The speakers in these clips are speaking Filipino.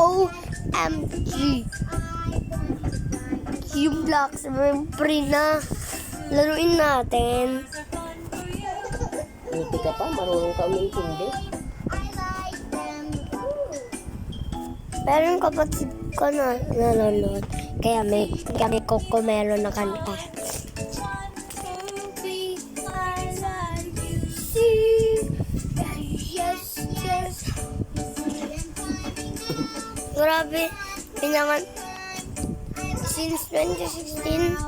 OMG. Yung blocks, free na. Laruin natin. Buti ka pa, marunong ka umintindi. Pero yung kapatid ko na nanonood. Kaya may Coco-Melon na kanta. Grabe, pinangan since 2016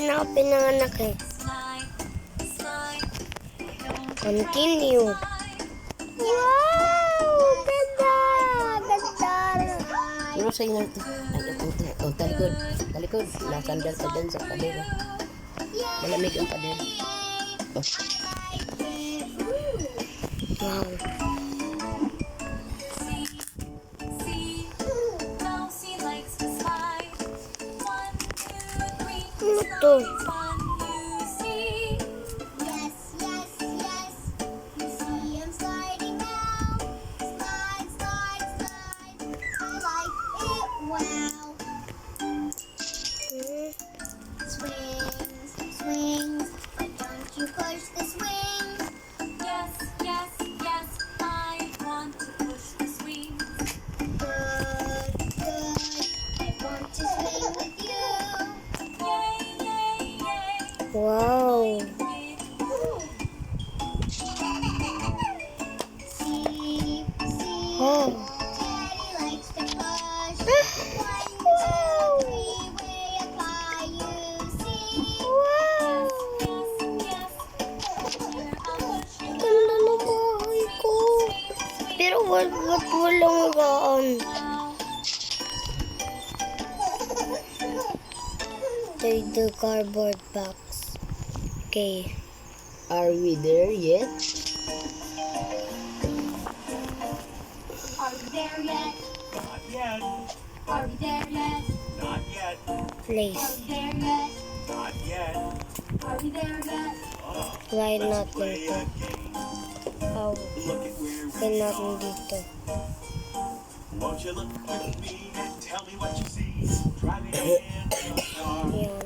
na ako pinanganak eh. Continue. Wow! Ganda! Ganda! Ano sa'yo na ito? Ay, ito. Oh, talikod. Talikod. Nasandal ka dyan sa pader. Malamig ang pader. Oh. Wow. Ano to? Swings, but don't you push the swings. Yes, yes, yes, I want to push the swings. Good, good. I want to swing with you. Yay, yay, yay. Wow. See, see. Oh. Daddy likes to push. 1, 2, 3, way up high, you see. Wow. Yes, yes, here I'll push you. Ganda na bahay ko. Pero ba't walang gaan? Take the cardboard box. Okay. Are we there yet? Are we there yet? Not yet. Are we there yet? Not yet. Are Place. we there yet? Not yet. Are we there yet? Why not Play dito? a game. Oh, Look at where why we not are. dito? Won't you look with me and tell me what you see? Driving in the car. Yan.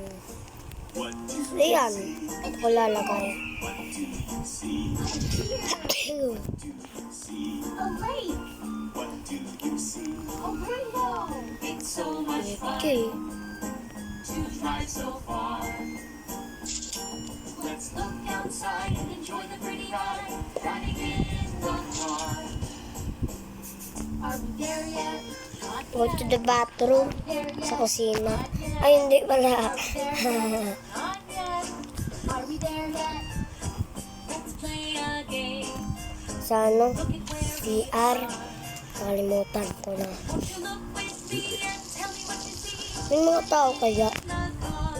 What do you Ayan. see? Ako lalagay. What do you see? Phew. Do you see? A lake! What do you see? A rainbow! It's so much fun Okay. to drive so far. Let's look outside and enjoy the pretty ride, driving in the car. Are we there yet? Go to the bathroom. There yet? Sa kusina. Ay, hindi pala. Not yet. Are we there yet? Let's play a game. Sa ano? Look at where CR. Nakalimutan ko na. won't you look with me and tell me what you see May mga tao kaya in the car.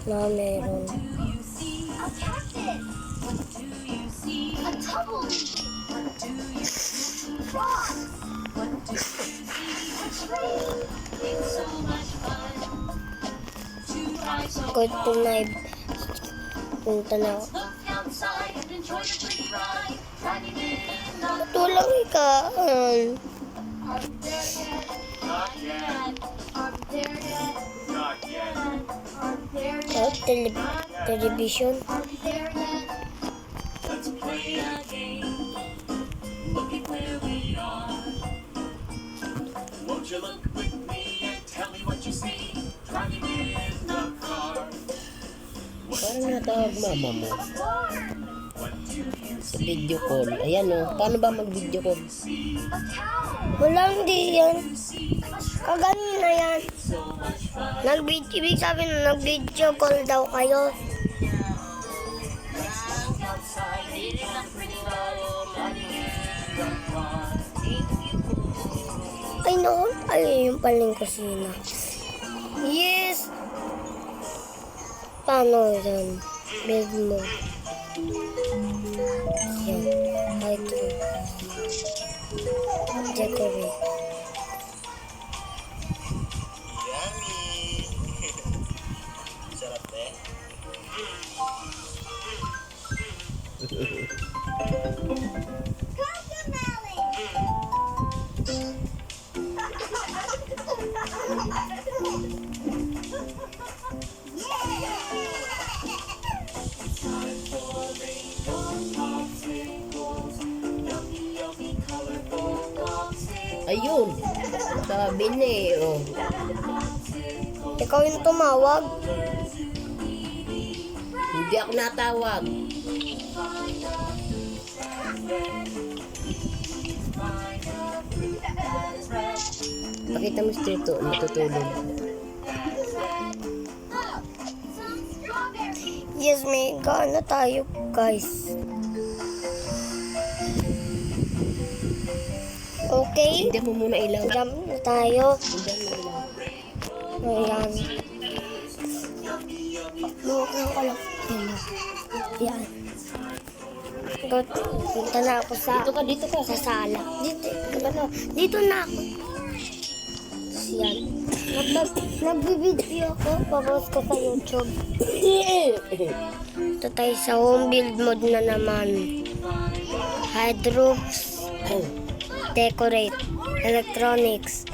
na meron. Do you see? A cactus! What do you see? A tumbleweed! What do you see? Frogs! What do you see? A tree! It's so much fun to drive so Good to far. na punta na ako. Look outside and enjoy the pretty ride, driving in the Ito lang ikaan. Are we there yet? Not yet. Are we there yet? Not yet. Are we there Oh, yet? television. Are we there yet? Let's play a game. Look at where we are. Won't you look with me and tell me what you see? Driving in the car. Parang natawag mama mo. A barn! What do you Sa video call. Ayan o. Paano ba mag-video call? see? A cow! Wala, hindi yan. Kaganina yan. Ibig sabihin na nag-video call daw kayo. Outside, eating a pretty ride, driving in the car. Ay, no. Ay, yung paling kusina. Yes! Paano yan? Build mo. Yan. Ay, ito. Decorate. Sarap eh. Cocomelon! Ayun. Sabi na eh. Oh. Ikaw yung tumawag. Hindi ako natawag. Pakita mo straight to. Matutulog. Yes, may gana tayo, guys. Okay? Hindi mo muna ilaw. Jump na tayo. Hindi mo ilaw. Ayan. Luwakan ko lang. Ayan. Good. Punta na ako sa... Dito ka. Sa sala. Dito na ako. Yan. Nagbibideo ako. Papost ko sa YouTube. Ito tayo sa home build mode na naman. Hide roofs. Decorate. Electronics.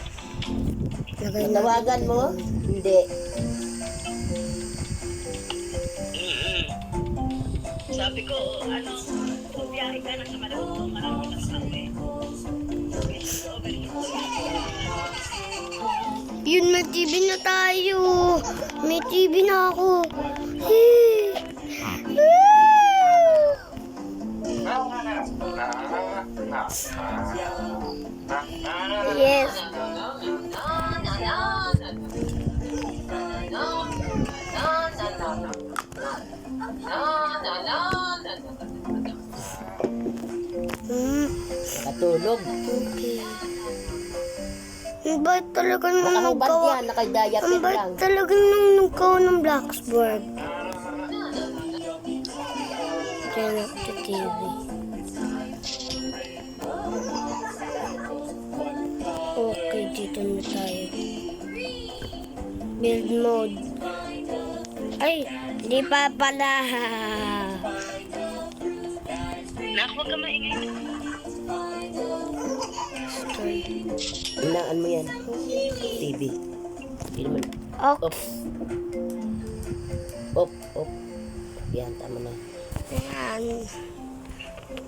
Lagay na. Tawagan mo? Hindi. Sabi ko, ano, biyahe ka na sa Malabo, marami ka sa kami. Yun, may TV na tayo. May TV na ako. Hey. Yes. Katulog. Okay. Ang bait talaga nung Nakahubad naggawa. yan. Nakadayapit Ang bait lang. talaga nung naggawa ng Blacksburg. Turn up the TV. Okay, dito na tayo. Build mode. Ay, di pa pala. Nak, huwag ka maingay. Start. Inaan mo yan. TV. Hindi naman. Okay. Off. Yan, tama na. Ayan.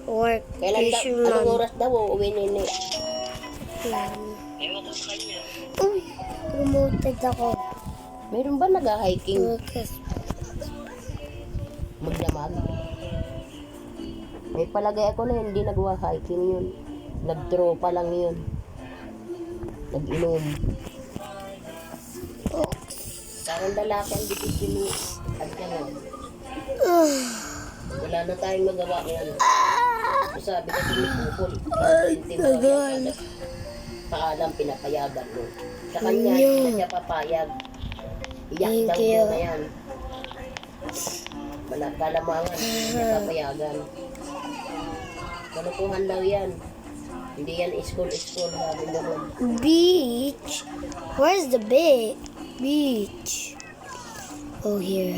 Work. Kailan daw? Fisherman. Anong oras daw? Uuwi nini. Ayan. Ewan ko sa kanya. Uy, promoted ako. Meron ba nag-hiking? Okay. Magdamag? May palagay ako na hindi nagwa-hiking yun. Nag-tropa lang yun. Nag-inom. Parang lalaki ang dipisyon ni Adjalan. Wala na tayong magawa ngayon. Sabi kasi ni Pupol. Paalam pinapayagan mo. Sa kanya, hindi na siya papayag. Iyak Thank daw you. mo na yan. Kalamangan, hindi siya papayagan. Kalukuhan daw yan. Hindi yan school, sabi naman. Beach? Where's the beach? Oh, here.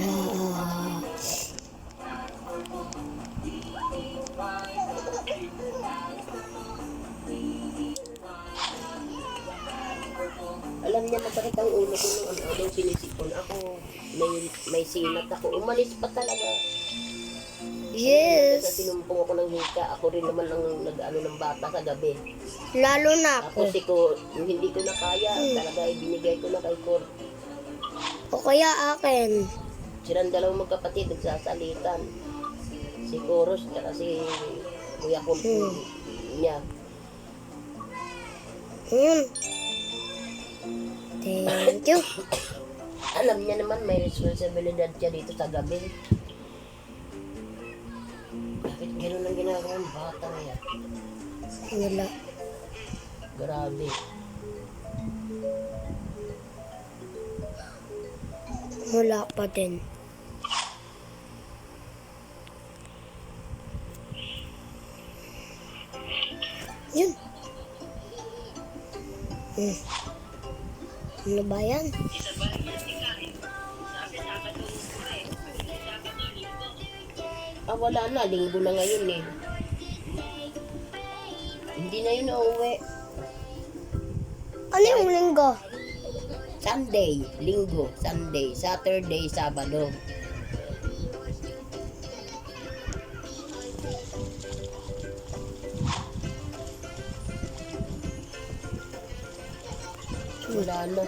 Alam niya masakit ang ulo ko nung ano sinisipon ako. May sinat ako. Umalis pa talaga. Sa Yes. sinumpong ako ng hika, ako rin naman ang nag-ano ng bata sa gabi. Lalo na Ako ako. yung hindi ko na kaya, talaga ibinigay ko na kay Cor. O kaya akin. Silang dalawang magkapatid, nagsasalitan. Si Coros, tsaka si Kuya Kulpo niya. Thank you. Alam niya naman may responsibilidad siya dito sa gabi. Bakit gano'n ang ginagawa ng bata na yan? Wala. Grabe. Wala pa din. Yun. Ano ba yan? Wala na. Linggo na ngayon eh. Hindi na yun nauwi. Ano yung linggo? Sunday, linggo, Sunday, Saturday, Sabado. Wala na.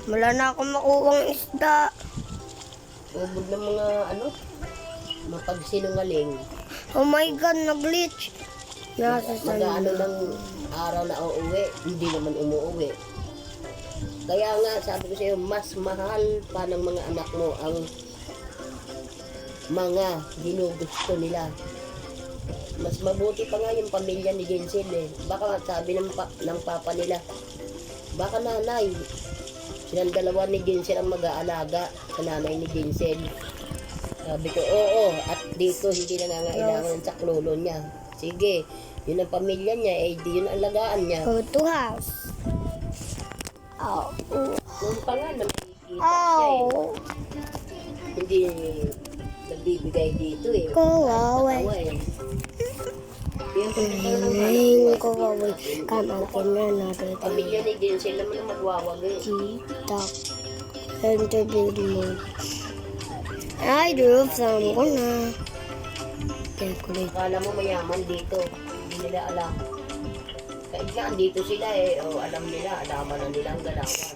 Wala na akong makuwang isda. Ubod ng mga mapagsinungaling. Oh my God, nag-glitch. Nasa Mag-ano ng araw na uuwi, hindi naman umuwi. Kaya nga, sabi ko sa'yo, mas mahal pa ng mga anak mo ang mga ginugusto nila. Mas mabuti pa nga yung pamilya ni Jensen eh. Baka sabi ng papa nila, baka nanay, silang dalawa ni Jensen ang mag-aalaga sa nanay ni Jensen. Sabi ko, oo, at dito hindi na nangangailangan ng saklolo niya. Sige, yun ang pamilya niya, eh di yun ang alagaan niya. Go to house. Oh. Nung pa nga na makikita siya eh. Oh. Hindi nagbibigay dito eh. Kawawa. Tawa eh. Yung Ay, kawawa. Kamangkin na natin. pamilya ni Jensen naman ang magwawagay. TikTok. Enter build mode. Ay, drove some ko na. Calculate. Akala mo mayaman dito. Hindi nila alam. Kahit nga andito sila eh. O alam nila, alaman na nila ang galawan.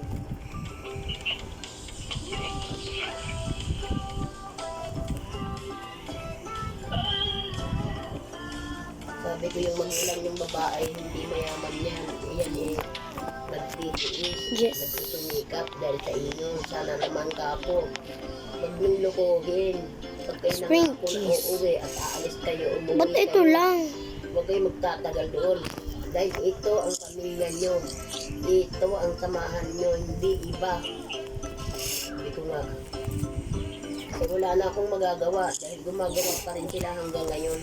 Sabi ko yung magulang yung babae, hindi mayaman yan. Iyan eh, nagtitiis, Yes. nagsusumikap dahil sa inyo. Sana naman kapo. Huwag niyong lukuhin. Pag kayo Spring nangako na cheese. uuwi at aalis kayo, umuwi Ba't ito kayo. lang? Huwag kayo magtatagal doon. Dahil ito ang pamilya nyo. Ito ang samahan nyo, hindi iba. Sabi ko nga. Kasi wala na akong magagawa dahil gumagawa pa rin sila hanggang ngayon.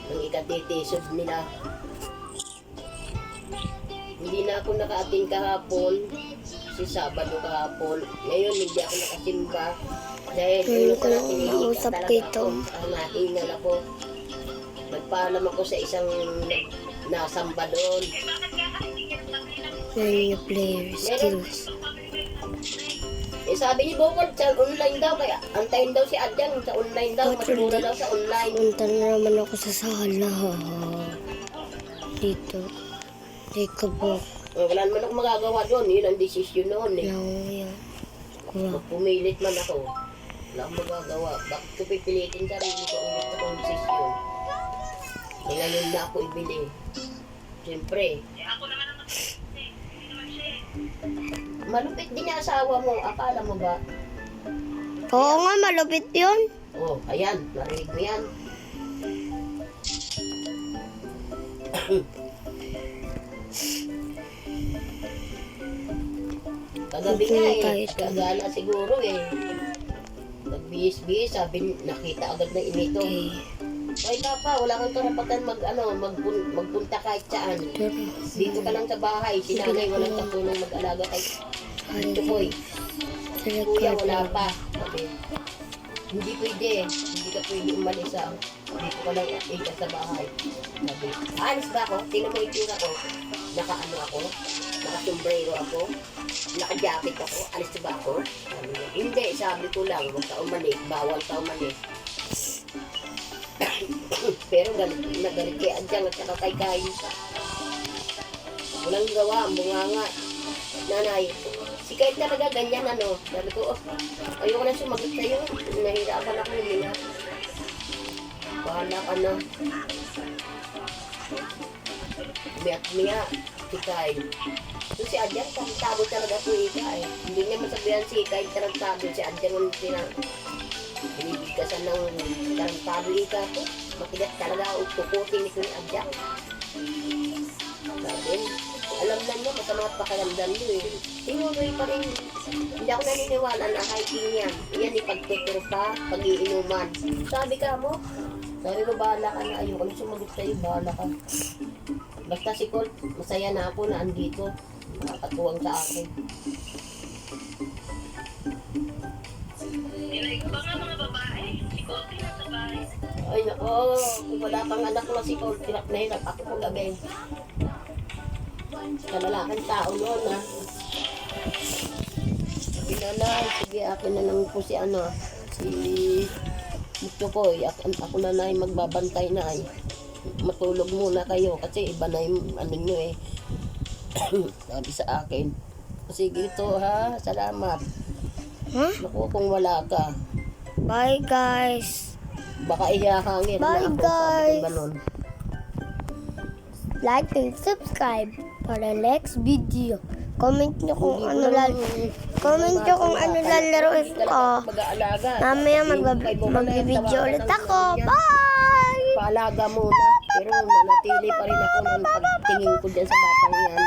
Ang ikatitisod nila. Hindi na ako naka-attend kahapon. Si Sabado kahapon. Ngayon hindi ako nakasimba. Dahil Ngayon ko lang tinihiga nausap talaga kay ako. Tom. Nahingal ako. Nagpaalam ako sa isang nasamba doon. Menu player skills. Eh sabi ni Bokol, sa online daw, kaya antayin daw si Adjang sa online daw, mas mura daw sa online. Punta na naman ako sa sala. Dito. Take a book. Wala naman ako magagawa doon, yun ang desisyon noon eh. Yan. Kuha. Pumilit man ako, wala akong magagawa. Bakit ko pipilitin sarili ko ang gusto kong desisyon? Eh ngayon na ako ibili. Siyempre, malupit din yung asawa mo, akala mo ba? Oo nga, malupit yun. Oh, ayan, narinig mo yan. Kagabi nga eh, kagala siguro eh. Nagbihis-bihis, sabi, nakita agad na inito. Ay papa, wala kang karapatan magpunta kahit saan. Dito ka lang sa bahay, si nanay walang katulong mag-alaga kay Tukoy. Kuya, wala pa. Sabi, hindi pwede. Hindi ka pwede umalis sa dito ka lang sa bahay. Sabi, alis ba ako? Tingnan mo yung tura ko. Naka-ano ako? Naka-sombrero ako? Naka-jacket ako? Alis ba ako? Sabi niya, hindi, sabi ko lang, huwag ka umalis. Bawal ka umalis. Pero nagalit kay Adjang at saka kay Kain pa. Walang gawa, ang bunganga. Nanay, si Kain talaga ganyan ano. Sabi ko, oh, ayoko na sumagot sa'yo. Nahirapan ako nila. Bahala ka na. Miyak-miya, si Kain. So si Adjang, tarantado talaga po Ika eh. Hindi niya masabihan si Kain tarantado. Si Adjang ang binibigkasan ng tarantado Ika ko. Makilat talaga ang kukutin ni Kuya Adjang. Sabi, alam na niya, masama at pakiramdam niyo eh. Tinuloy pa rin. Hindi ako naniniwala na hiking yan. Yan ipagtuturo pa, pag-iinuman. Sabi ka mo, sabi ko, bahala ka na. Ayoko na sumagot sa'yo, bahala ka. Basta si Colt, masaya na ako na andito. Nakakatuwang sa akin. Nilay ko ba nga mga babae? Si Kote na sa bahay. Ay, nako, kung wala pang anak ko si Colt, hirap na hirap ako kung gabi. Kalalaking tao noon, ha. Sabi na na, sige, akin na lang po si si Mutukoy. Ako na na magbabantay na ay. matulog muna kayo kasi iba na yung ano nyo eh. Sabi sa akin. Sige ito ha, salamat. Huh? Naku, kung wala ka, Bye guys. baka ihahangin Bye, na ako. guys. Sabi ko ganun. Like and subscribe para next video. Comment nyo kung ano lalaroin ko. Mag-aalaga. Mamaya magbibideo ulit ako. Bye! Paalaga muna. Pero manatili pa rin ako ng pagtingin ko dyan sa batang yan.